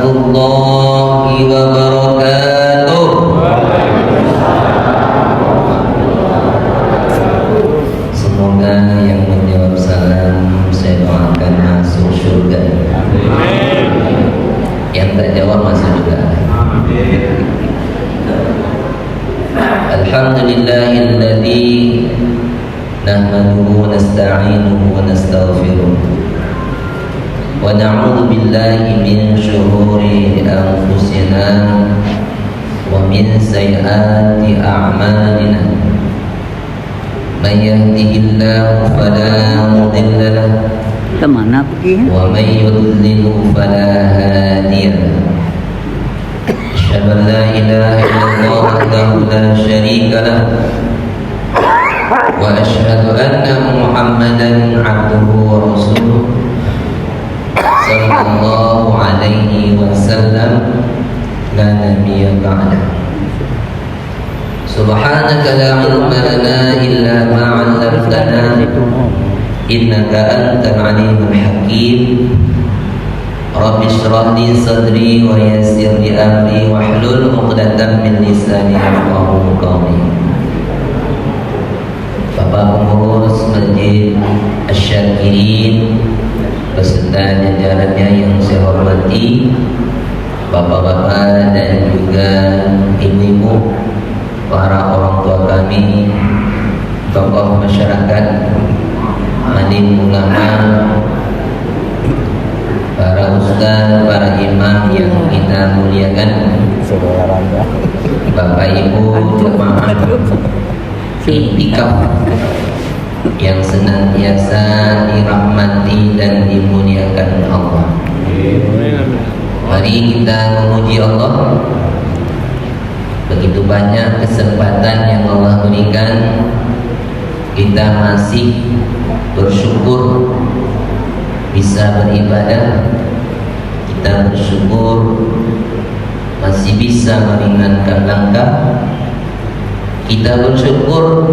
warahmatullahi wabarakatuh. Semoga yang menjawab salam saya doakan masuk surga. Yang tak jawab masuk juga. Alhamdulillahilladzi nahmaduhu wa nasta'inuhu wa nastaghfiruh wa na'udzu billahi min shururi anfusina wa min sayyiati a'malina. Man yahdihillahu fala mudilla lahu Kemana pergi? wa may yudlil fala hadiya lahu. Asyhadu an la ilaha illallah wahdahu la syarika lahu wa asyhadu anna Muhammadan abduhu wa rasuluh sallallahu alaihi wasallam la nabiyya ba'dah. Subhanaka la ilma lana illa ma 'allamtana innaka antal alimul hakim. Rabbi shrah li sadri wa yassir li amri wahlul 'uqdatam min lisani yafqahu qawli. Bapak pengurus Masjid Asy-Syakirin beserta jajarannya yang saya hormati, bapak-bapak dan juga ibu-ibu, para orang tua kami, tokoh masyarakat, alim ulama, para ustaz, para imam yang kita muliakan, bapak ibu jemaah iktikaf yang senantiasa dirahmati dan dimuliakan Allah. Mari kita memuji Allah. Begitu banyak kesempatan yang Allah berikan, kita masih bersyukur bisa beribadah, kita bersyukur masih bisa meringankan langkah, kita bersyukur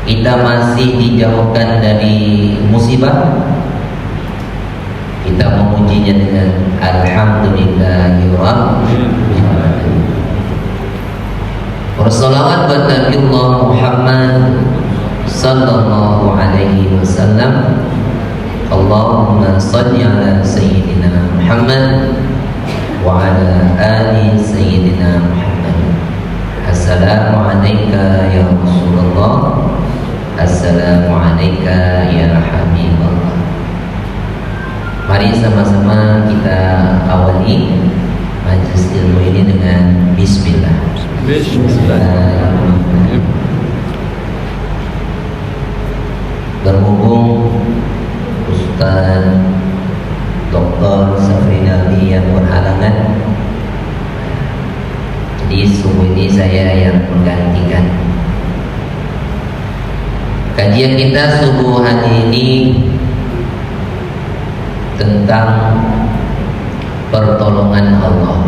kita masih dijauhkan dari musibah. Kita memujinya dengan alhamdulillahirabbil alamin. Wassalawat buat Nabi Muhammad sallallahu alaihi wasallam. Allahumma salli ala sayyidina Muhammad wa ala ali sayyidina Muhammad. Assalamu alayka ya Rasulullah. Assalamu alayka ya Habibullah. Mari sama-sama kita awali majelis ilmu ini dengan bismillah. Bismillahirrahmanirrahim. Berhubung Ustaz Dr. Safrinaldi yang berhalangan, jadi subuh ini saya yang menggantikan. Kajian kita subuh hari ini tentang pertolongan Allah.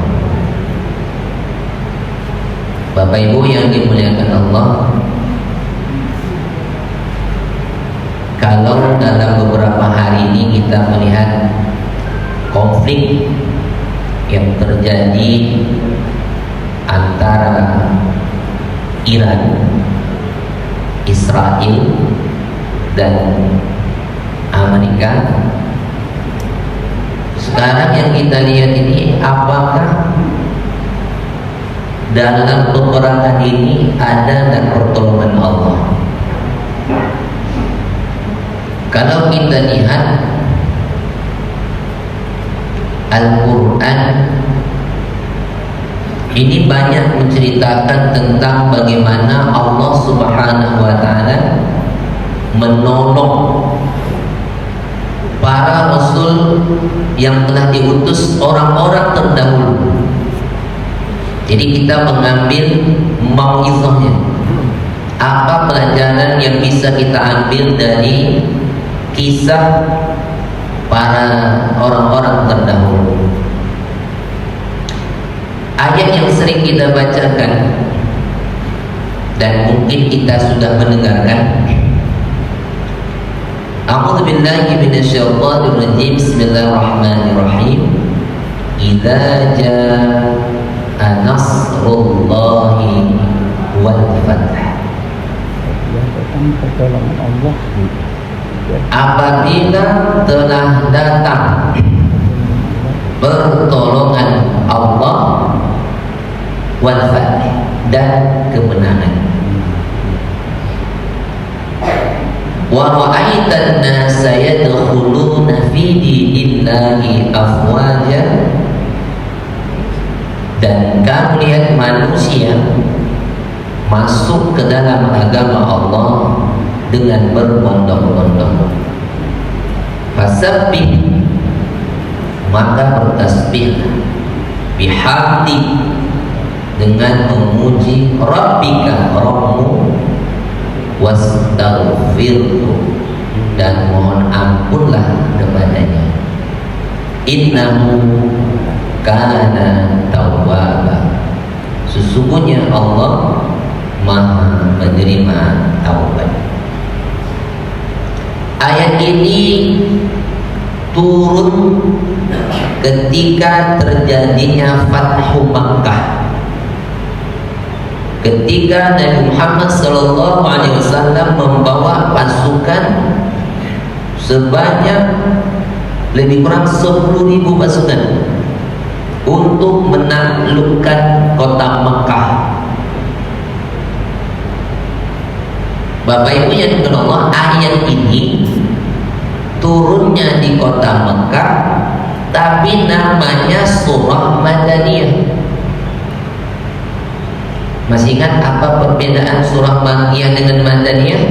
Bapak Ibu yang dimuliakan Allah, kalau dalam beberapa hari ini kita melihat konflik yang terjadi antara Iran, Israel dan Amerika. Sekarang yang kita lihat ini, apakah dalam peperangan ini ada dan pertolongan Allah? Kalau kita lihat Al-Quran, ini banyak menceritakan tentang bagaimana Allah Subhanahu wa ta'ala menolong para rasul yang telah diutus orang-orang terdahulu. Jadi kita mengambil mau'izahnya. Apa pelajaran yang bisa kita ambil dari kisah para orang-orang terdahulu? Ayat yang sering kita bacakan dan mungkin kita sudah mendengarkan. A'udzu billahi minasyaitonir rajim. Bismillahirrahmanirrahim. idza jaa nasrullahi wal fath. Pertolongan Allah Apabila telah datang pertolongan Allah wal fath dan kemenangan. Wa ra'aitan nasa yadkhuluna fi dinillahi afwaja, dan kamu lihat manusia masuk ke dalam agama Allah dengan berbondong-bondong. Fasabbih, maka bertasbih, bihamdi, dengan memuji rabbika, Rabbmu, wastaghfirhu, dan mohon ampunlah kepadanya. Innahu kana tawwaba, sesungguhnya Allah Maha menerima taubat. Ayat ini turun ketika terjadinya Fathu Makkah. Ketika Nabi Muhammad SAW membawa pasukan sebanyak lebih kurang 10.000 pasukan untuk menaklukkan kota Makkah. Bapak Ibu yang dimuliakan Allah, ayat ini turunnya di kota Makkah, tapi namanya surah Madaniyah. Masih ingat apa perbedaan surah Makkiyah dengan Madaniyah?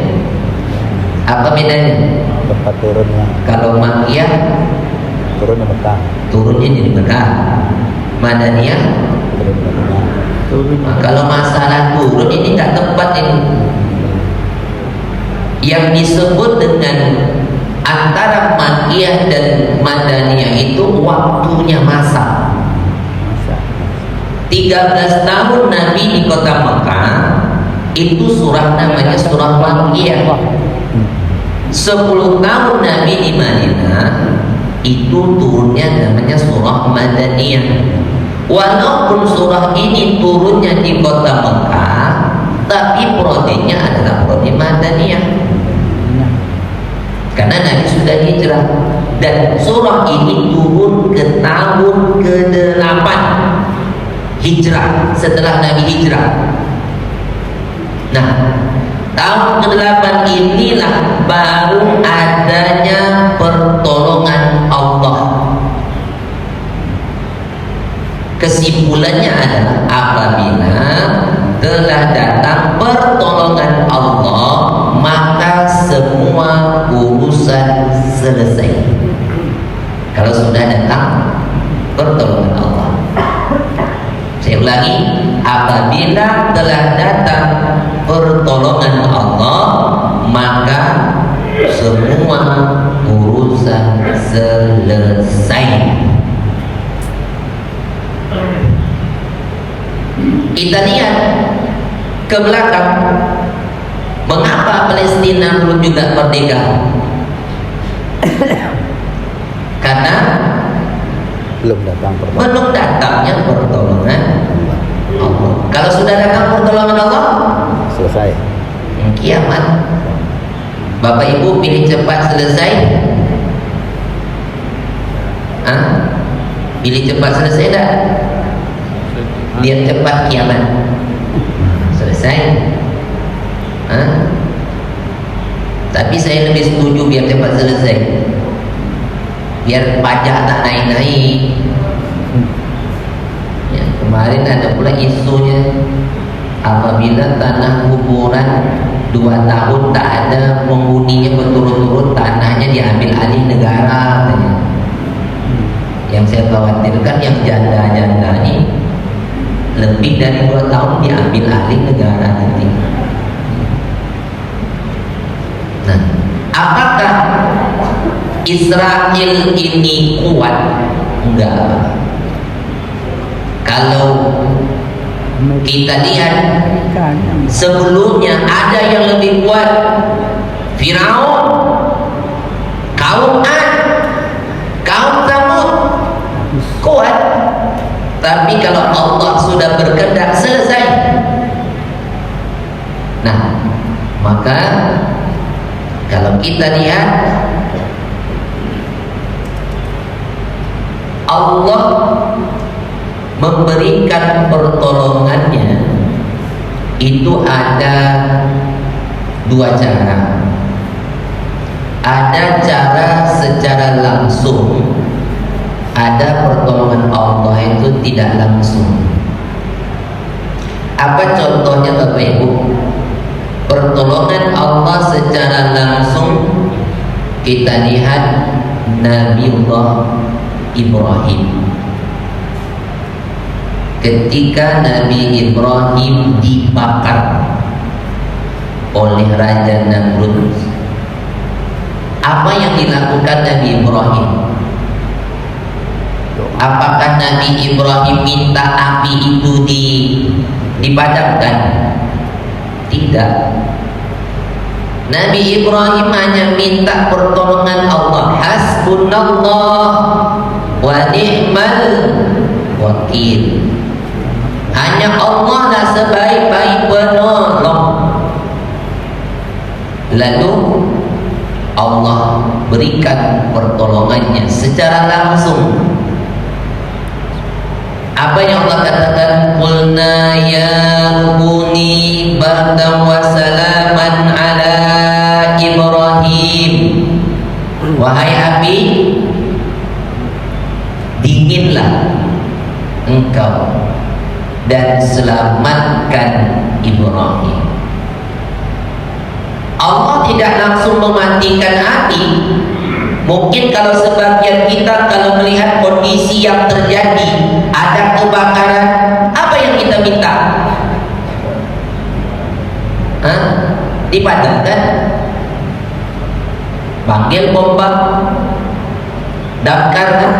Apa bedanya? tempat turunnya. Kalau Makkiyah Turun di Mekah. turunnya di Mekah, Madaniyah Turun di Mekah. Nah, kalau masalah turun ini tak tepat ini. Yang disebut dengan antara Makkiyah dan Madaniyah itu waktunya masa. 13 tahun Nabi di kota Mekah, itu surah namanya surah Makkiyah. 10 tahun Nabi di Madinah, itu turunnya namanya surah Madaniyah. Walaupun surah ini turunnya di kota Mekah, tapi prodenya adalah prode Madaniyah. Karena Nabi sudah hijrah, dan surah ini turun ke tahun ke-8 hijrah, setelah Nabi hijrah. Nah, tahun ke-8 inilah baru adanya pertolongan Allah. Kesimpulannya adalah apabila telah datang pertolongan Allah, maka semua urusan selesai. Kalau sudah datang pertolongan Allah. Saya ulangi, apabila telah datang pertolongan Allah, maka semua urusan selesai. Kita lihat ke belakang, mengapa Palestina belum juga merdeka? Karena belum datangnya pertolongan Allah. Kalau sudah datang pertolongan Allah, Selesai. kiamat. Bapak Ibu pilih cepat selesai? Pilih cepat selesai tak? Biar cepat kiamat selesai. Tapi saya lebih setuju biar cepat selesai, biar pajak tak naik-naik. Ya, kemarin ada pula isunya, apabila tanah kuburan 2 tahun tak ada penghuninya berturut-turut, tanahnya diambil alih negara katanya. Yang saya khawatirkan yang janda-janda ini lebih dari 2 tahun diambil alih negara nanti. Nah, apakah Israel ini kuat? Enggak. Kalau kita lihat sebelumnya ada yang lebih kuat, Firaun, kaum Ad, kaum Tsamud. kuat. Tapi kalau Allah sudah berkehendak, selesai. Nah, maka kalau kita lihat Allah memberikan pertolongannya itu ada dua cara. Ada cara secara langsung, ada pertolongan Allah itu tidak langsung. Apa contohnya Bapak Ibu? Pertolongan Allah secara langsung kita lihat Nabiullah Ibrahim. Ketika Nabi Ibrahim dibakar oleh Raja Namrud, apa yang dilakukan Nabi Ibrahim? Apakah Nabi Ibrahim minta api itu dipadamkan? Tidak. Nabi Ibrahim hanya minta pertolongan Allah. Hasbunallah wa ni'mal wakil. Hanya Allah lah sebaik-baik penolong. Lalu Allah berikan pertolongannya secara langsung. Apa yang Allah katakan? Qulna ya kuni bardan wa salaman ala Ibrahim. Wahai api, dinginlah engkau dan selamatkan Ibrahim. Allah tidak langsung mematikan api. Mungkin kalau sebagian kita kalau melihat kondisi yang terjadi, ada kebakaran, apa yang kita minta? Dipadamkan? Panggil pompa, damkarkan.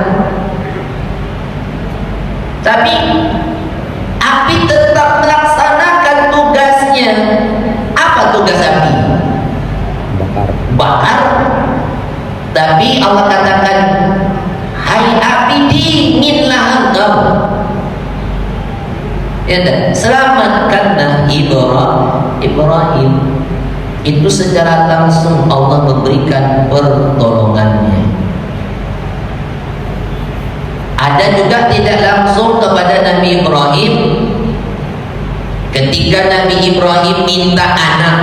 Tapi api tetap melaksanakan tugasnya. Apa tugas api? Bakar. Tapi Allah katakan, hai api, dinginlah engkau. Ya, selamatkanlah Ibrahim. Itu secara langsung Allah memberikan pertolongannya. Ada juga tidak langsung kepada Nabi Ibrahim. Ketika Nabi Ibrahim minta anak,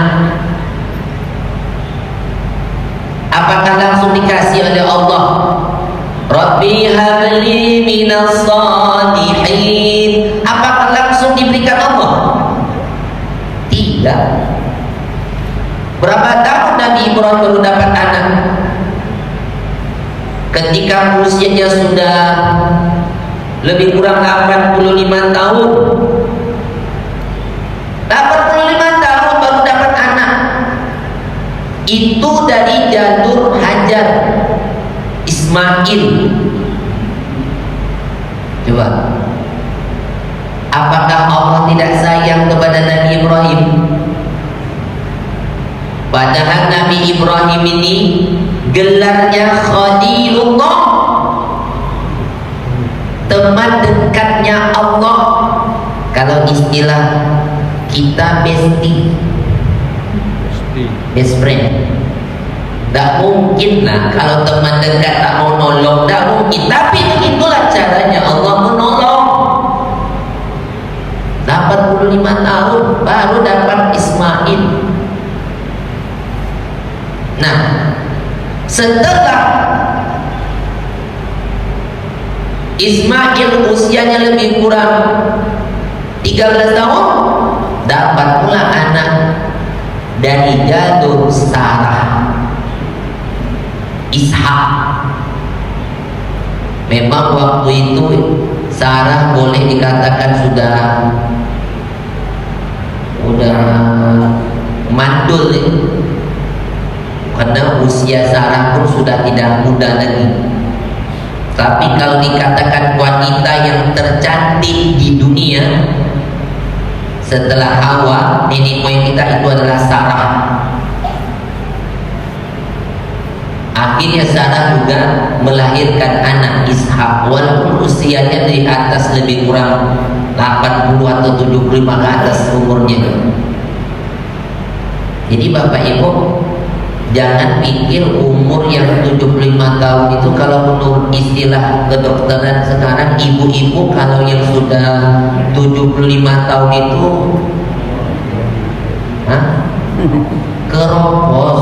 apakah langsung dikasih oleh Allah? Rabbi habli minas salihin. Apakah langsung diberikan Allah? Tidak. Berapa tahun Nabi Ibrahim baru dapat anak? Ketika usianya sudah lebih kurang 85 tahun. 85 tahun baru dapat anak. Itu dari jalur Hajar, Ismail. Coba, apakah Allah tidak sayang kepada Nabi Ibrahim? Padahal Nabi Ibrahim ini gelarnya Khalilullah, teman dekatnya Allah. Kalau istilah kita best friend. Tak mungkin lah kalau teman dekat tak mau nolong, tak mungkin. Tapi itulah caranya Allah menolong. 85 tahun baru dapat Ismail. Nah, setelah Ismail usianya lebih kurang 13 tahun, dapat pula anak dari jalur Sarah, Ishak. Memang waktu itu Sarah boleh dikatakan sudah mandul ya. Karena usia Sarah pun sudah tidak muda lagi. Tapi kalau dikatakan wanita yang tercantik di dunia setelah Hawa, nenek moyang kita, itu adalah Sarah. Akhirnya Sarah juga melahirkan anak Ishak, walaupun usianya di atas lebih kurang 80 atau 75 ke atas umurnya. Jadi Bapak Ibu, jangan pikir umur yang 75 tahun itu, kalau menurut istilah kedokteran sekarang, ibu-ibu kalau yang sudah 75 tahun itu keropos.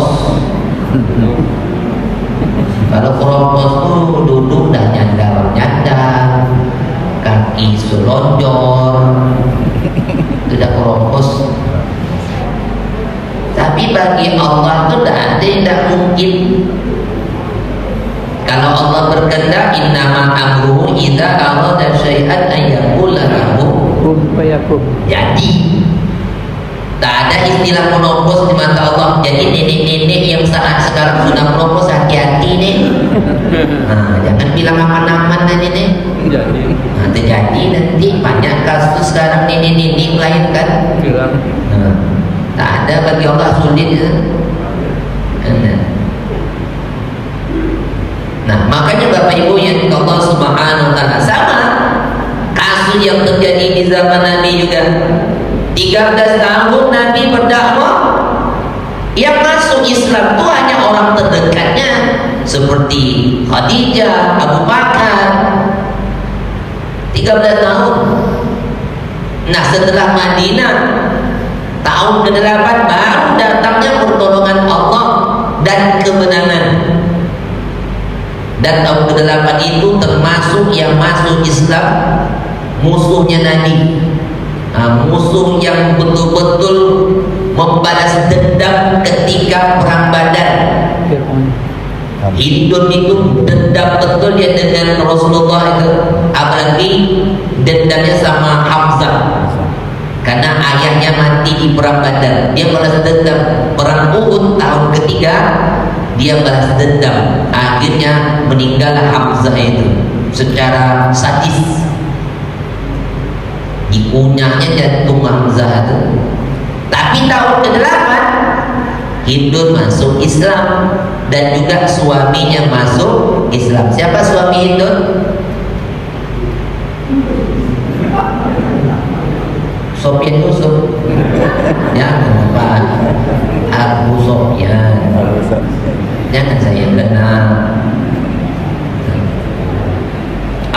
Kalau keropos tuh duduk dah nyandar-nyandar, kaki selonjor, tidak keropos. Tapi bagi Allah itu tidak mungkin. Kalau Allah berkehendak, innama amruhu idza arada syai'an an yaqula lahu kun fayakun. Jadi tak ada istilah menopos di mata Allah. Jadi nenek-nenek yang saat sekarang sudah menopos, hati-hati nih. Jangan bilang aman-aman tadi nih. Terjadi nanti banyak kasus sekarang nenek-nenek melahirkan. Tak ada bagi Allah sulit. Nah, makanya Bapak Ibu yang Allah Subhanahu wa taala, sama kasus yang terjadi di zaman Nabi juga. 13 tahun Nabi berdakwah, yang masuk Islam itu hanya orang terdekatnya seperti Khadijah, Abu Bakar. 13 tahun. Nah, setelah Madinah tahun ke-8 baru datangnya pertolongan Allah dan kemenangan. Dan tahun ke-8 itu termasuk yang masuk Islam musuhnya Nabi. Musuh yang betul-betul membalas dendam ketika perang Badar. Hindun itu dendam betul dia dengan Rasulullah itu, apalagi dendamnya sama Hamzah karena ayahnya mati di perang Badar. Dia balas dendam. Perang Uhud tahun ketiga dia balas dendam. Akhirnya meninggal Hamzah itu secara sadis. Dikunyahnya jantung Hamzah itu. Tapi tahun ke-8 Hindun masuk Islam dan juga suaminya masuk Islam. Siapa suami Hindun? Sofyan Yusuf. Ya, kenapa? Abu Sofyan. Jangan saya kenal.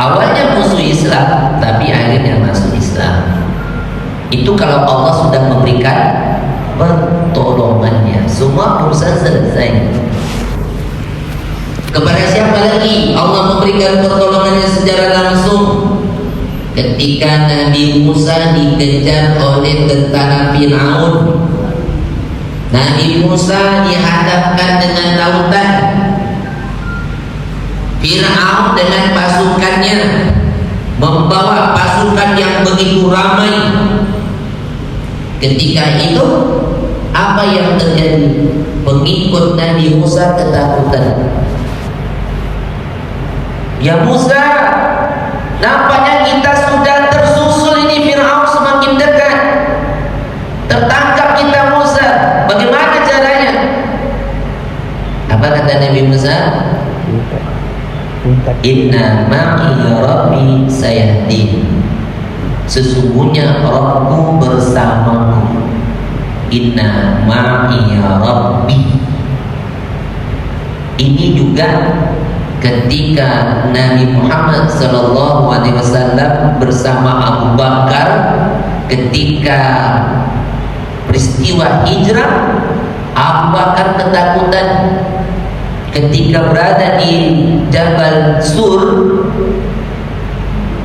Awalnya musuh Islam, tapi akhirnya masuk Islam. Itu kalau Allah sudah memberikan pertolongannya, semua urusan selesai. Kepada siapa lagi Allah memberikan pertolongannya secara langsung? Ketika Nabi Musa dikejar oleh tentara Fir'aun. Nabi Musa dihadapkan dengan lautan. Fir'aun dengan pasukannya membawa pasukan yang begitu ramai. Ketika itu apa yang terjadi? Pengikut Nabi Musa ketakutan. Ya Musa, nampaknya kita sudah tersusul ini, Fir'aun semakin dekat. Tertangkap kita Musa. Bagaimana caranya? Apa kata Nabi Musa? Inna ma'i Rabbi sayahdin. Sesungguhnya Rabbku bersamaku. Inna ma'i Rabbi. Ini juga ketika Nabi Muhammad SAW bersama Abu Bakar ketika peristiwa hijrah. Abu Bakar ketakutan ketika berada di Jabal Sur.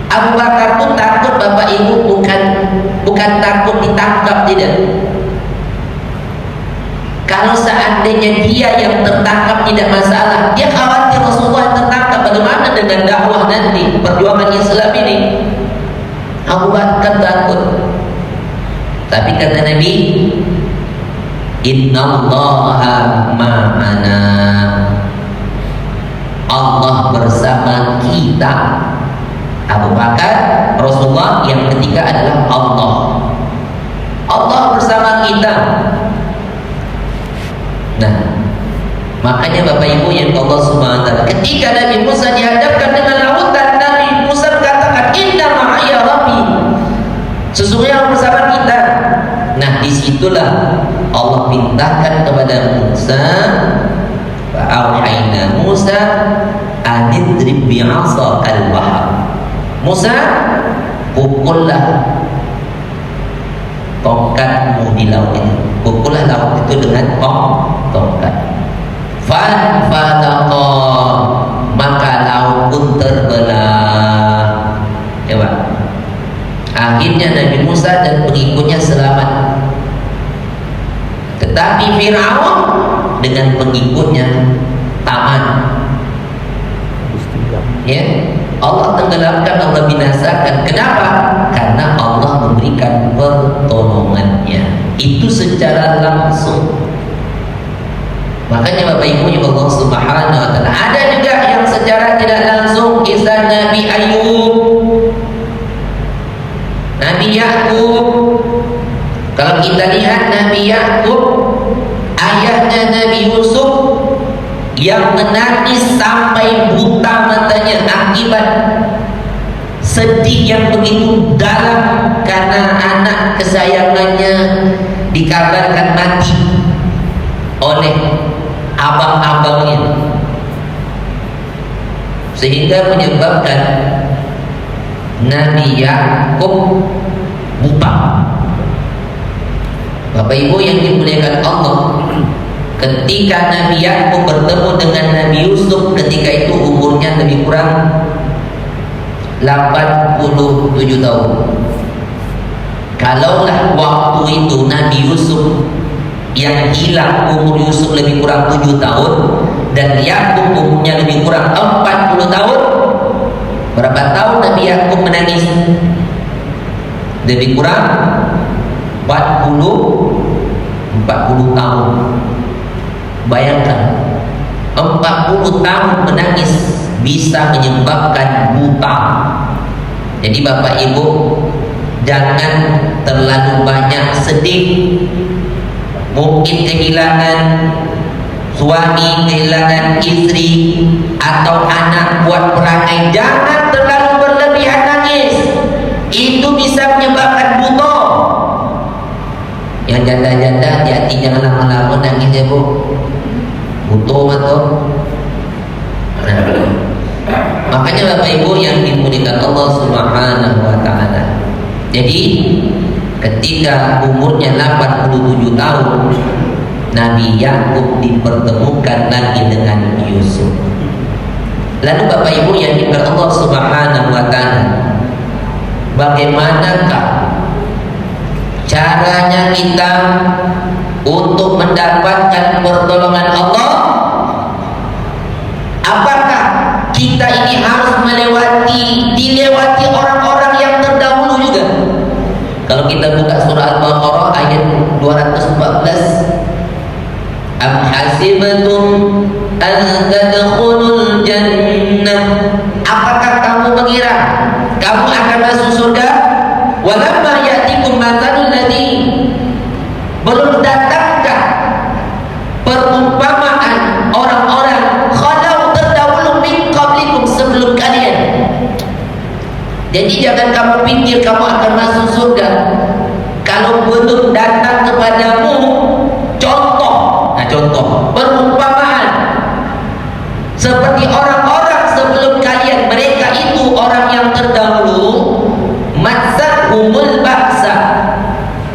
Abu Bakar pun takut, Bapak Ibu, bukan takut ditangkap, tidak. Kalau seandainya dia yang tertangkap tidak masalah, dia khawatir Rasulullah tertangkap. Bagaimana dengan dakwah nanti, perjuangan Islam ini? Abu Bakar takut. Tapi kata Nabi, Innallaha ma'ana. Allah bersama kita. Abu Bakar, Rasulullah, yang ketiga adalah Allah. Allah bersama kita. Nah, makanya Bapak Ibu yang Allah Subhanahu wa taala, ketika Nabi Musa dihadapkan dengan lautan, Nabi Musa katakan, "Inna ma'aya Rabbi." Sesungguhnya Allah bersama kita. Nah, disitulah Allah pintakan kepada Musa, fa'auhayna Musa anidrib bi'asakal bahr. Musa, pukullah tongkatmu di laut itu. Pukullah laut itu dengan tongkat. Fanfalaqa, maka laut pun terbelah. Coba. Akhirnya Nabi Musa dan pengikutnya selamat. Tetapi Fir'aun dengan pengikutnya taman. Ya, Allah tenggelamkan, Allah binasakan. Kenapa? Karena Allah memberikan pertolongannya. Itu secara langsung. Makanya Bapak Ibu yang Allah Subhanahu wa taala, ada juga yang secara tidak langsung, kisah Nabi Ayub, Nabi Yakub. Kalau kita lihat Nabi Yakub, ayahnya Nabi Yusuf yang menangis sampai buta matanya akibat sedih yang begitu dalam karena anak kesayangannya dikabarkan mati oleh abang-abangnya, sehingga menyebabkan Nabi Yakub buta. Bapak Ibu yang dimuliakan Allah, ketika Nabi Yakub bertemu dengan Nabi Yusuf, ketika itu umurnya lebih kurang 87 tahun. Kalaulah waktu itu Nabi Yusuf yang hilang umur Yusuf lebih kurang 7 tahun dan Yakub umurnya lebih kurang 40 tahun, berapa tahun Nabi Yakub menangis? Lebih kurang 40 tahun. Bayangkan, 40 tahun menangis bisa menyebabkan buta. Jadi Bapak Ibu, jangan terlalu banyak sedih. Mungkin kehilangan suami, kehilangan istri atau anak buat perangai, jangan terlalu berlebihan nangis. Itu bisa menyebabkan buta. Yang janda-janda hati-hati, jangan lama-lama nangis ya Bu. Butuh atau makanya Bapak Ibu yang dimuliakan Allah Subhanahu wa taala. Jadi ketika umurnya 87 tahun, Nabi Yakub dipertemukan lagi dengan Yusuf. Lalu Bapak Ibu yang dimuliakan Allah Subhanahu wa taala, bagaimanakah caranya kita untuk mendapatkan pertolongan Allah? Apakah kita ini harus dilewati orang-orang yang terdahulu juga? Kalau kita buka surah Al-Baqarah ayat 214, am hasibtum an tadkhulul jannah, apakah kamu mengira kamu akan masuk surga? Walamma ya'tikum mathalul ladzi, belum datangkah perumpamaan orang-orang khalau terdahulu min qablikum, sebelum kalian. Jadi jangan kamu pikir kamu akan masuk surga kalau belum datang kepadamu contoh perumpamaan seperti orang-orang sebelum kalian. Mereka itu orang yang terdahulu, matsahumul ba'sa,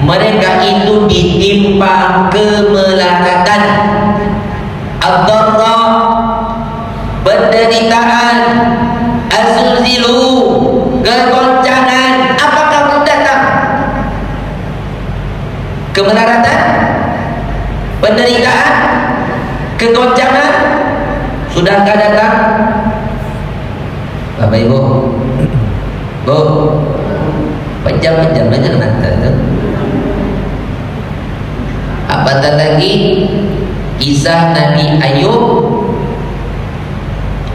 mereka itu ditimpa kemelaratan, ad-dharra, penderitaan, azulzilu, kegoncangan. Apakah belum datang? Kemelaratan, penderitaan, kegoncangan sudahkah datang? Bapak Ibu, Bu, pejam-pejam aja mata tuh. Apatah lagi kisah Nabi Ayub.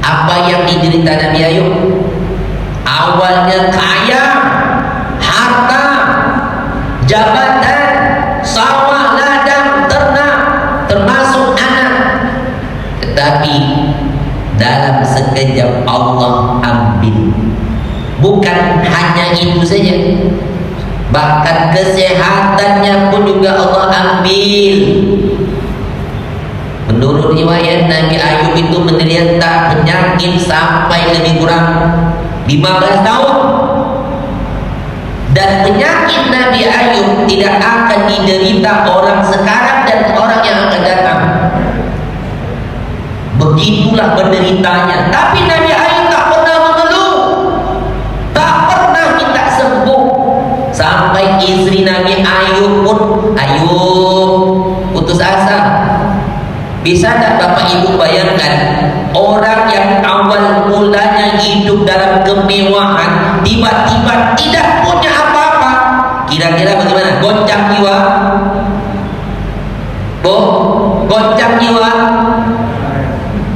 Apa yang diderita Nabi Ayub? Awalnya kaya, harta, jabatan, sawah, ladang, ternak, termasuk anak. Tetapi Allah ambil. Bukan hanya itu saja, bahkan kesehatannya pun juga Allah ambil. Menurut riwayat, Nabi Ayub itu menderita penyakit sampai lebih kurang 15 tahun. Dan penyakit Nabi Ayub tidak akan diderita orang sekarang dan orang yang akan datang. Begitulah menderitanya. Tapi Nabi Ayub tak pernah mengeluh, tak pernah minta sembuh. Sampai istri Nabi Ayub pun, Ayub, putus asa. Bisa tak Bapak Ibu bayangkan, orang yang awal mulanya hidup dalam kemewahan, tiba-tiba tidak punya apa-apa, kira-kira bagaimana? Goncang jiwa? Goncang jiwa?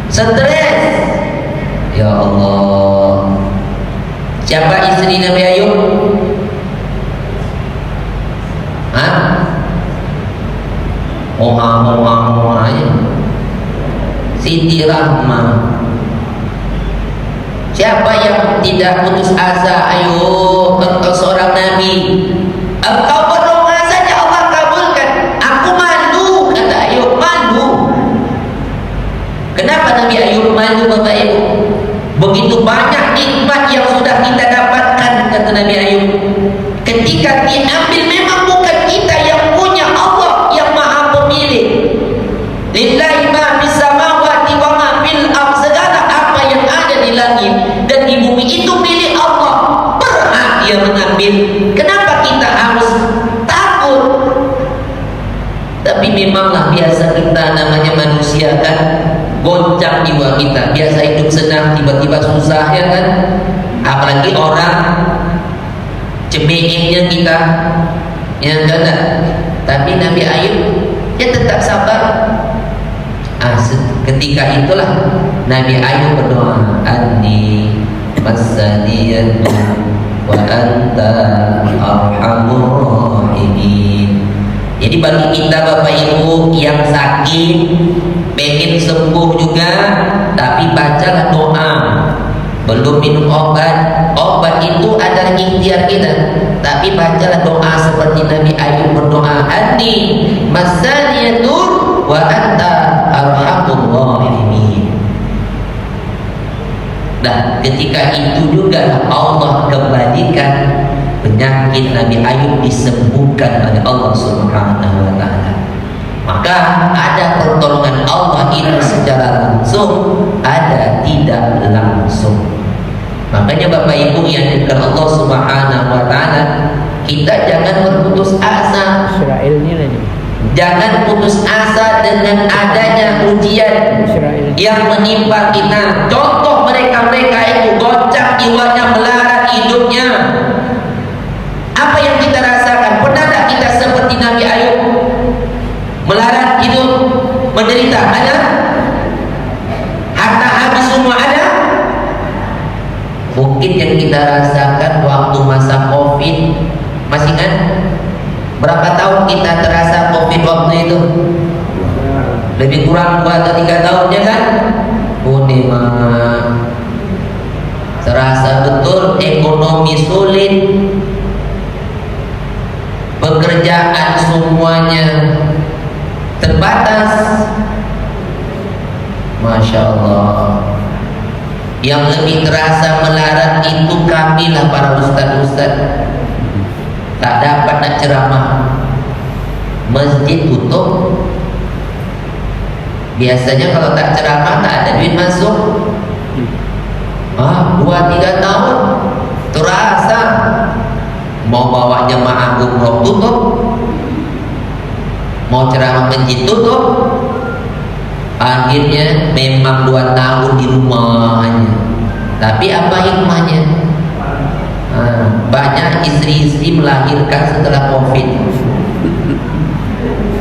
Stres. Ya Allah. Siapa istri Nabi Ayub? Hah? Moha ya. Siti Rahmah. Siapa yang tidak putus asa? Ayo, engkau seorang Nabi, engkau berdoa saja Allah kabulkan. Aku malu, kata Ayub, malu. Kenapa Nabi Ayub malu, Bapak Ibu? Begitu banyak nikmat yang sudah kita dapatkan, kata Nabi Ayub. Ketika diambil, memang bukan kita yang punya, Allah yang maha pemilik. Lillahi ma fis samawati wa ma fil ardh. Segala apa yang ada di langit dan di bumi itu milik Allah. Berhak Dia mengambil. Kenapa kita harus takut? Tapi memanglah biasa kita, namanya manusia kan, goncang jiwa kita. Biasa hidup senang, tiba-tiba susah, ya kan? Apalagi orang cemehnya kita, yang kan? Tapi Nabi Ayub, dia tetap sabar. Ketika itulah Nabi Ayub berdoa, Anni masaniyatu wa anta arhamur rahimin. Jadi bagi kita Bapak Ibu yang sakit, pengen sembuh juga, tapi bacalah doa. Belum minum obat. Obat itu adalah ikhtiar kita, tapi bacalah doa seperti Nabi Ayub berdoa, Anni masaniyatu wa anta arhamur rahimin. Dan ketika itu juga Allah kembalikan penyakit Nabi Ayub disembuhkan oleh Allah Subhanahu wa taala. Maka ada pertolongan Allah itu secara langsung, ada tidak langsung. Makanya Bapak Ibu yang dikenal Allah Subhanahu wa taala, kita jangan berputus asa. Jangan putus asa dengan adanya ujian yang menimpa kita. Contoh mereka-mereka itu goncang jiwanya, melarat hidupnya. Apa yang kita rasakan? Pernah tak kita seperti Nabi Ayub? Melarat hidup, menderita, ada? Harta habis semua, ada? Mungkin yang kita rasakan waktu masa Covid, masih kan? Berapa tahun kita terasa Covid waktu itu? Lebih kurang 2 atau 3 tahun, ya kan? Oh memang terasa betul ekonomi sulit, pekerjaan semuanya terbatas. Masya Allah. Yang lebih terasa melarat itu kamilah para ustaz-ustaz. Tak dapat nak ceramah, masjid tutup. Biasanya kalau tak ceramah tak ada duit masuk. 2-3 tahun terasa. Mau bawa jemaah umroh tutup, mau ceramah masjid tutup. Akhirnya memang 2 tahun di rumah hanya. Tapi apa hikmahnya? Banyak istri-istri melahirkan setelah Covid.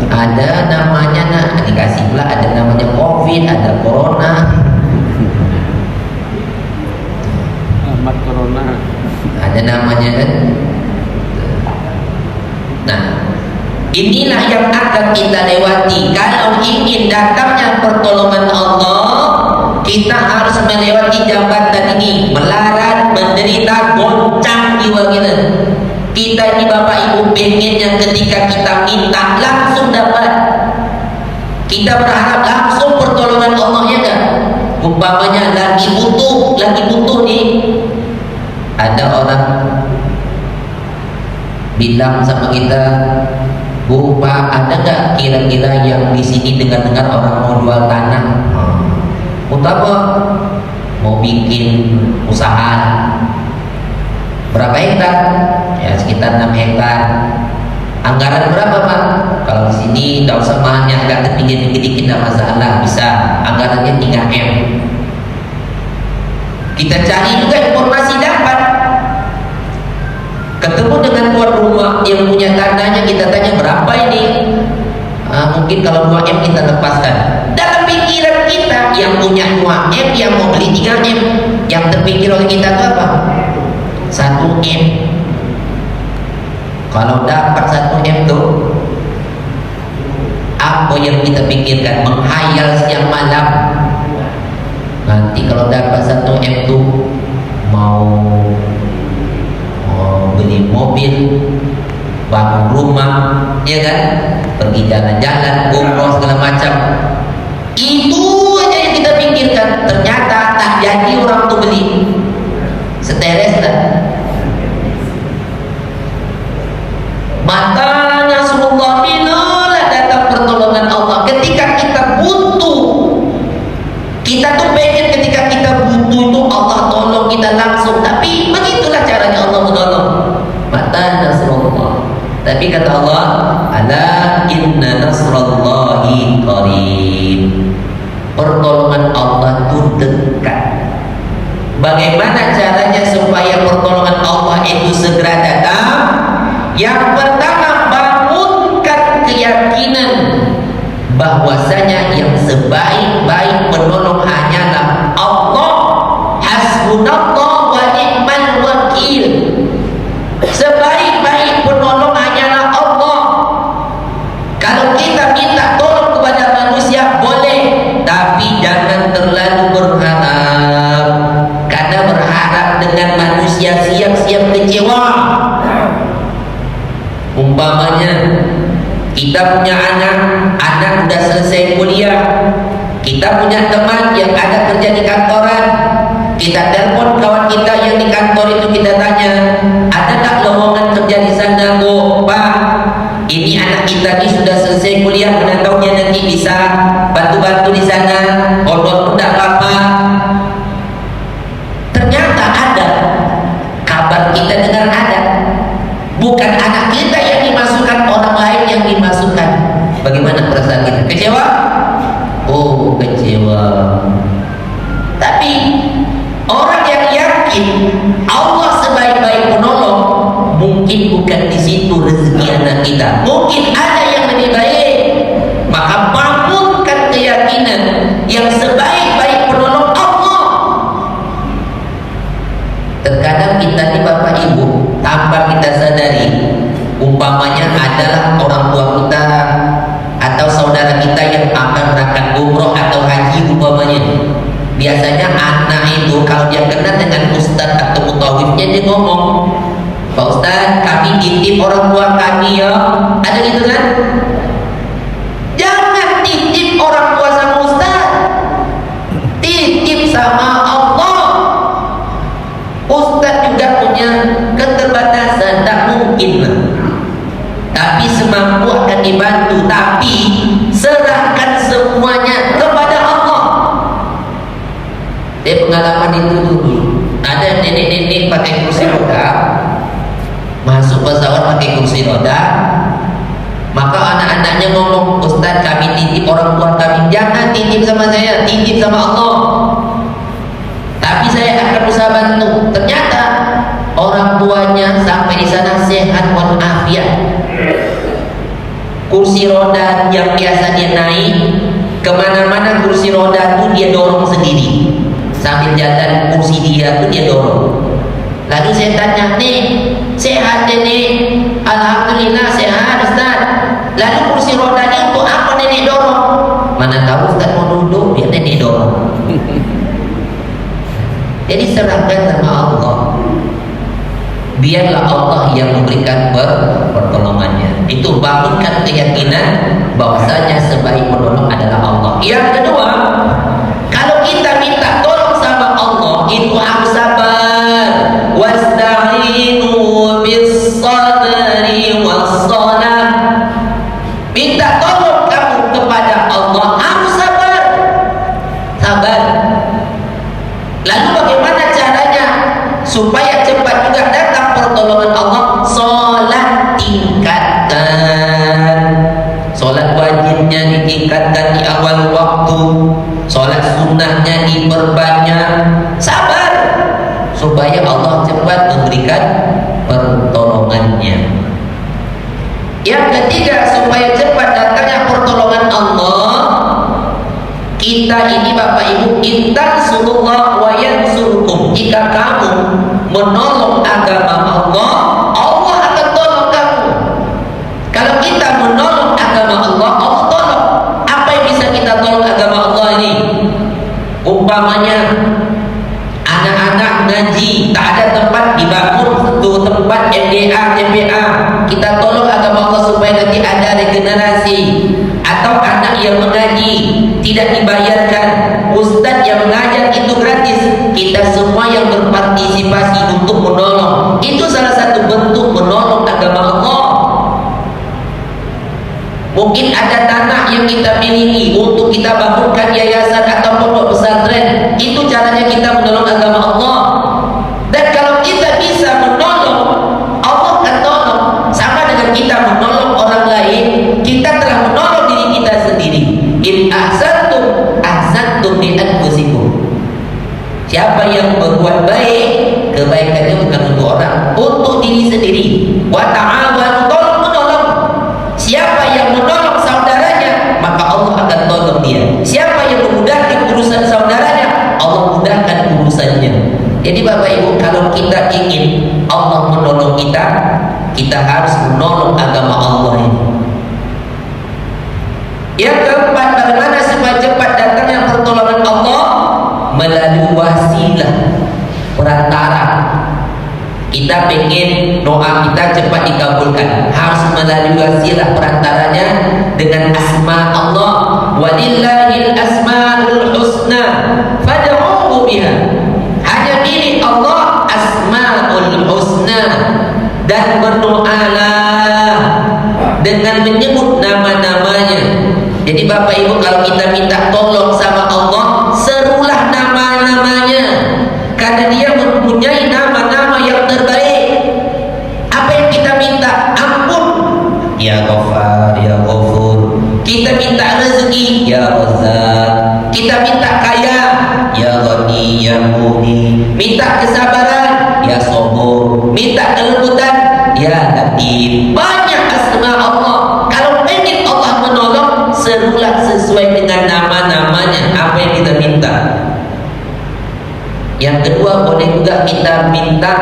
Ada namanya, dikasih pula ada namanya Covid, ada Corona. Amat Corona. Ada namanya kan. Nah, inilah yang akan kita lewati. Kalau ingin datangnya pertolongan Allah, Kita harus melewati jambatan ini, melarat, menderita, goncang jiwa kita. Kita ini Bapak Ibu pengennya ketika kita minta langsung dapat. Kita berharap langsung pertolongan Allah, ya kan? Umpamanya lagi butuh nih. Ada orang bilang sama kita, Bu, Pak, ada nggak kira-kira yang di sini dengar-dengar orang mau jual tanah? Untuk apa? Mau bikin usaha. Berapa hektar? Ya sekitar 6 hektar. Anggaran berapa, Pak? Kalau di sini tidak usah mahal, agak terpinggir dikit tidak masalah, bisa. Anggarannya 3M. Kita cari juga informasi, dapat. Ketemu dengan tuan rumah yang punya tanahnya, kita tanya berapa ini? Mungkin kalau 2M kita lepaskan. Dalam pikiran kita yang punya 2M, yang mau beli 3M, yang terpikir oleh kita itu apa? 1M. Kalau dapat 1M tuh, apa yang kita pikirkan? Menghayal siang malam. Nanti kalau dapat 1M tuh mau beli mobil, bangun rumah, ya kan? Pergi jalan-jalan, umroh segala macam. Itu aja yang kita pikirkan. Ternyata tak jadi orang tuh beli. Seteres lah. Mata Nasrullah, bila datang pertolongan Allah ketika kita butuh. Kita tuh pengen ketika kita butuh itu Allah tolong kita langsung. Tapi begitulah caranya Allah menolong. Mata Nasrullah. Tapi kata Allah, ala inna nasrallahi qarib. Pertolongan Allah itu dekat. Bagaimana caranya supaya pertolongan Allah itu segera datang? Yang pertama, bangunkan keyakinan bahwasanya yang sebaik-baik penolong hanyalah Allah. Hasbunallah wa ni'mal wakil. Sebaik-baik penolong hanyalah Allah. Kalau kita minta tolong kepada manusia boleh, tapi jangan terlalu berharap. Karena berharap dengan manusia siap-siap kecewa. Umpamanya kita punya anak udah selesai kuliah, kita punya teman yang ada kerja di kantoran, kita telepon kawan kita yang di kantor itu, kita tanya, ada tak lowongan kerja di sana? Oh Pak, ini anak kita ini sudah selesai kuliah, mana tahu dia nanti bisa bantu-bantu di sana, odol tidak apa-apa. Ternyata ada, kabar kita dengar ada. Bukan anak kita yang dimasukkan, orang lain yang dimasukkan. Bagaimana perasaan kita? Kecewa? Oh, kecewa. Tapi orang yang yakin Allah sebaik-baik penolong, mungkin bukan di situ rezeki anak kita. Mungkin ada yang lebih baik. Maka bangunkan keyakinan yang sebaik-baik penolong Allah. Terkadang kita di Bapak Ibu, tanpa kita sadari, umpamanya adalah orang tua kita atau saudara kita yang akan berangkat umroh atau haji umpamanya. Biasanya anak itu kalau dia kenal dengan ustaz atau mutawifnya, dia ngomong, Pak Ustaz, kami titip orang tua kami ya. Ada gitu kan? Jangan titip orang tua sama ustaz, titip sama Allah. Ustaz juga punya keterbatasan, tak mungkin lah. Tapi semampu akan dibantu. Tapi serahkan semuanya kepada Allah. Pengalaman itu dulu, ada nenek-nenek pakai kursi roda, masuk pesawat pakai kursi roda. Maka anak-anaknya ngomong, Ustaz kami titip orang tua kami. Jangan titip sama saya, titip sama Allah. Tapi saya akan berusaha bantu. Ternyata orang tuanya sampai di sana sehat walafiat. Kursi roda yang biasa dia naik kemana-mana, kursi roda itu dia dorong sendiri. Sambil jalan kursi dia itu dia dorong. Lalu saya tanya, nih sehat nenek? Alhamdulillah sehat Ustaz. Lalu kursi roda ini untuk apa nenek dorong? Mana tahu Ustaz mau duduk, dia nenek dorong. Jadi serahkan sama Allah. Biarlah Allah yang memberikan pertolongannya. Itu bangunkan keyakinan bahwasanya sebaik penolong adalah Allah. Yang kedua, kalau kita minta tolong sama Allah, itu harus sabar. Wasta'inu bis-sabri was-shalah. Minta tolong kamu kepada Allah harus sabar. Sabar. Lalu bagaimana caranya supaya cepat juga datang pertolongan Allah? Salat tingkatkan. Salat wajibnya ditingkatkan di awal waktu. Salat sunnahnya diperbanyak. Sabar supaya Allah cepat memberikan pertolongannya. Yang ketiga, supaya cepat datangnya pertolongan Allah, kita ini Bapak Ibu, intansurullah wa yansurkum. Jika kamu menolong agama Allah, Allah akan tolong kamu. Kalau kita menolong agama Allah, Allah tolong. Apa yang bisa kita tolong agama Allah ini? Umpamanya anak-anak ngaji, tak ada tempat dibangun satu tempat MDA, MBA. Kita tolong agama Allah supaya nanti ada regenerasi. Atau anak yang mengaji tidak dibayarkan, ustaz yang mengajar itu gratis. Kita semua yang berpartisipasi untuk menolong, itu salah satu bentuk menolong agama Allah. Mungkin ada tanah yang kita miliki untuk kita bangunkan yayasan atau pondok pesantren, itu caranya kita menolong agama Allah. Dan kalau kita bisa menolong, Allah akan tolong. Sama dengan kita menolong orang lain, kita telah menolong diri kita sendiri. In ahsantum ahsantum li anfusikum. Siapa yang berbuat baik, kebaikannya bukan untuk orang, untuk diri sendiri. Wa ta'awanu, tolong menolong. Siapa yang menolong saudaranya, maka Allah akan tolong dia. Siapa yang memudahkan urusan saudaranya, Allah mudahkan urusannya. Jadi Bapak Ibu, kalau kita ingin Allah menolong kita, kita harus menolong agama Allah ini. Yang keempat, bagaimana supaya cepat datangnya pertolongan Allah? Melalui wasilah, perantara. Kita pengen doa kita cepat dikabulkan, harus melalui wasilah perantaranya dengan asma Allah. Walillahil asmaul husna fad'uhu biha. Hanya milik Allah asmaul husna, dan berdoalah dengan menyebut nama-namanya. Jadi Bapak Ibu, kalau kita minta tolong sama Allah, serulah nama-namanya, karena dia mempunyai nama-nama yang terbaik. Apa yang kita minta? Ampun, ya Ghafar, ya Ghafur. Kita minta rezeki, ya Razzaq. Kita minta kaya, ya Ghani, ya Mughni. Minta kesabaran, ya Sabur. Minta kelembutan, ya Latif. Banyak asma Allah. Kalau ingin Allah menolong, serulah sesuai dengan nama-namanya apa yang kita minta. Yang kedua, boleh juga kita minta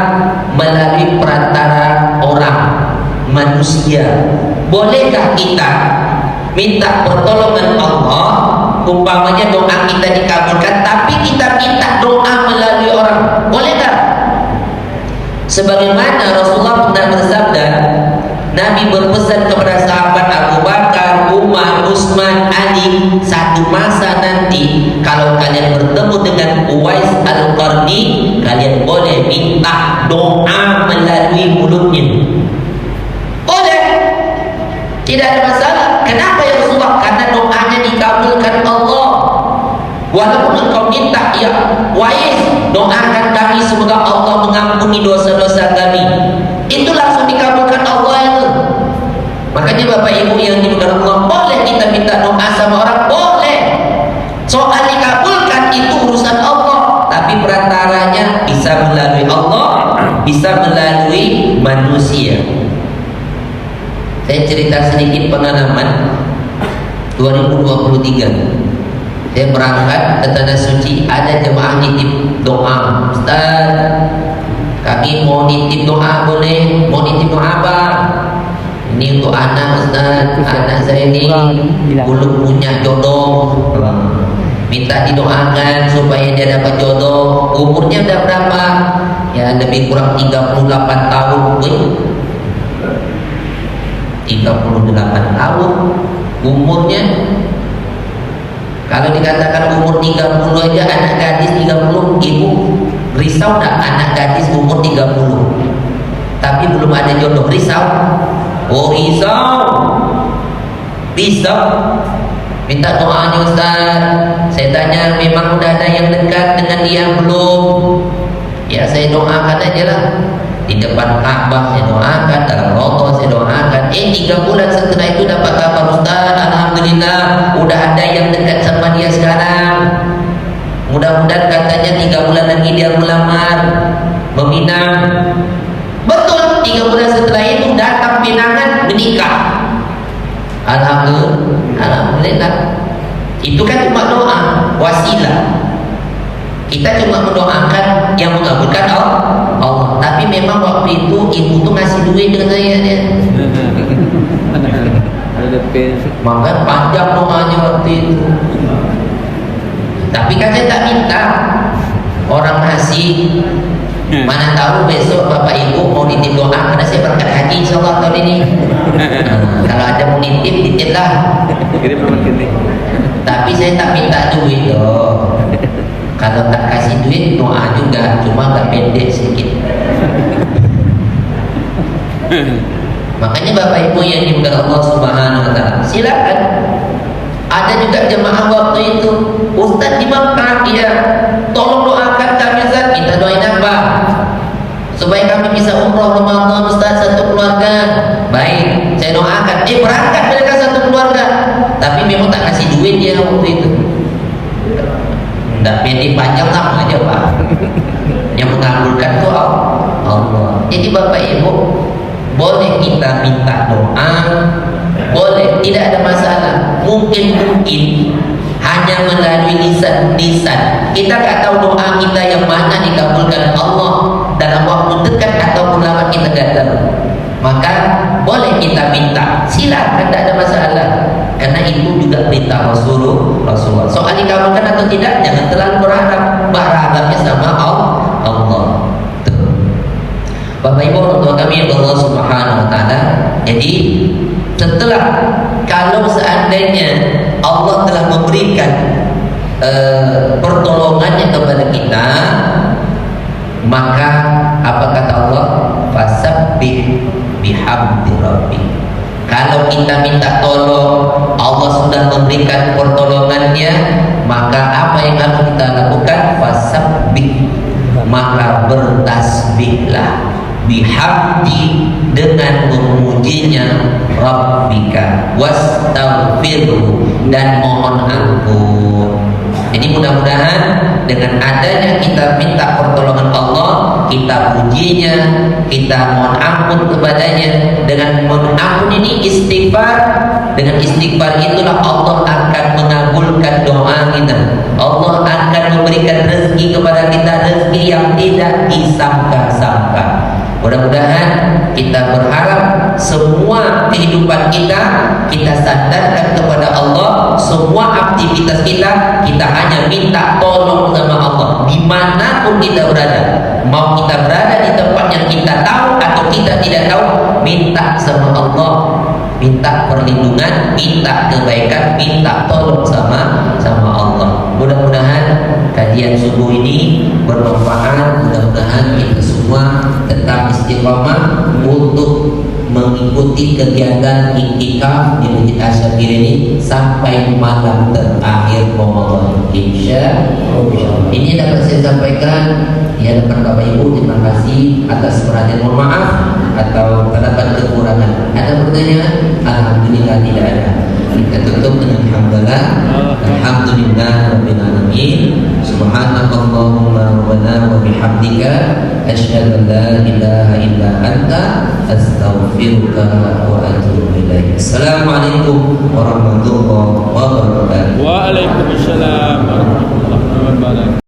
melalui perantara orang, manusia. Bolehkah kita minta pertolongan Allah, umpamanya doa kita dikabulkan, tapi kita minta doa melalui orang? Bolehkah? Sebagaimana Rasulullah pernah bersabda, Nabi berpesan kepada sahabat Abu Bakar, Umar, Utsman, Ali, satu masa nanti kalau kalian bertemu dengan Uwais Al-Qarni, kalian boleh minta doa melalui mulutnya. Boleh, tidak ada masalah. Kenapa ya Rasulullah? Karena doanya dikabulkan Allah. Walaupun engkau minta, ya Uwais, doakan kami semoga Allah mengampuni dosa-dosa kami, itu langsung dikabulkan Allah itu. Makanya Bapak Ibu yang dimuliakan Allah, boleh kita minta doa sama orang, boleh. Soal dikabulkan itu urusan Allah, tapi perantaranya bisa melalui Allah, bisa melalui manusia. Saya cerita sedikit pengalaman 2023. Saya berangkat ke Tanah Suci, ada jemaah nitip doa. Ustaz, kami mau nitip doa, boleh? Mau nitip doa apa? Ini untuk anak Ustaz. Anak saya ini belum punya jodoh. minta didoakan supaya dia dapat jodoh. Umurnya udah berapa? Ya lebih kurang 38 tahun. Wih, 38 tahun umurnya. Kalau dikatakan umur 30 aja, anak gadis 30, ibu risau tak anak gadis umur 30 tapi belum ada jodoh, risau? Oh risau, minta doanya Ustaz. Saya tanya, memang udah ada yang dekat dengan dia belum? Ya saya doakan aja lah, di depan Ka'bah saya doakan, dalam roto saya doakan. 3 bulan setelah itu dapat kabar, Ustaz, alhamdulillah udah ada yang dekat sama dia sekarang. Mudah-mudahan katanya 3 bulan lagi dia melamar, meminang. Betul, 3 bulan setelah itu datang pinangan, menikah. Alhamdulillah. Itu kan cuma doa, wasilah. Kita cuma mendoakan yang mengabulkan Allah. Tapi memang waktu itu ibu tuh ngasih duit dengan saya dia. Maka panjang doanya waktu itu. Tapi kan saya tak minta, orang ngasih. Mana tahu besok bapak ibu mau nitip doa, karena saya berangkat haji insyaallah tahun ini. Kalau ada mau nitip, titip lah. Tapi saya tak minta duit loh. Kalau tak kasih duit doa juga, cuma agak pendek sedikit. Makanya bapak ibu yang dimuliakan Allah Subhanahu wa taala, silakan. Ada juga jemaah waktu itu, Ustaz di Makkah, iya, tolong doakan kami Ustaz. Kita doain apa? Supaya kami bisa umroh Ramadan Ustaz satu keluarga. Baik, saya doakan. Berangkat mereka satu keluarga. Tapi memang tak kasih duit dia waktu itu. Tidak pendek panjang sama aja Pak. Yang mengabulkan itu Allah. Jadi Bapak Ibu, boleh kita minta doa, boleh, tidak ada masalah. Mungkin hanya melalui lisan. Kita tak tahu doa kita yang mana dikabulkan Allah dalam waktu dekat ataupun lama kita tak tahu. Maka boleh kita minta, silakan, tidak ada masalah. Karena itu juga perintah Rasulullah. Soal dikabulkan atau tidak, jangan terlalu berharapnya sama Allah. Tuh. Bapak Ibu orang tua kami Allah Subhanahu wa taala. Jadi setelah, kalau seandainya Allah telah memberikan pertolongannya kepada kita, maka apa kata Allah? Fasabbih bihamdi rabbik. Kalau kita minta tolong, Allah sudah memberikan pertolongannya, maka apa yang harus kita lakukan? Fasabbih, maka bertasbihlah, bihamdi, dengan memujinya, rabbika, wastaghfirhu, dan mohon ampun. Jadi mudah-mudahan dengan adanya kita minta pertolongan Allah, kita pujinya, kita mohon ampun kepadanya. Dengan mohon ampun ini istighfar. Dengan istighfar itulah Allah akan mengabulkan doa kita. Allah akan memberikan rezeki kepada kita, rezeki yang tidak disangka-sangka. Mudah-mudahan kita berharap semua kehidupan kita sandarkan kepada Allah. Semua aktivitas kita hanya minta tolong sama Allah dimanapun kita berada. Mau kita berada di tempat yang kita tahu atau kita tidak tahu, minta sama Allah, minta perlindungan, minta kebaikan, minta tolong sama Allah. Mudah-mudahan kajian subuh ini bermanfaat. Mudah-mudahan kita semua tetap istiqomah untuk mengikuti kegiatan iktikaf di Masjid Asy-Syafir ini sampai malam terakhir Ramadan, insyaallah. Ini dapat saya sampaikan di hadapan Bapak Ibu. Terima kasih atas perhatian, mohon maaf atau terdapat kekurangan. Ada pertanyaan? Alhamdulillah tidak ada. Kita tutup dengan hamdalah. Alhamdulillah rabbil alamin. Subhanakallahumma rabbana wa bihamdika asyhadu an la ilaha illa anta astaghfiruka wa atubu ilaik. Assalamualaikum warahmatullahi wabarakatuh. Waalaikumsalam warahmatullahi wabarakatuh.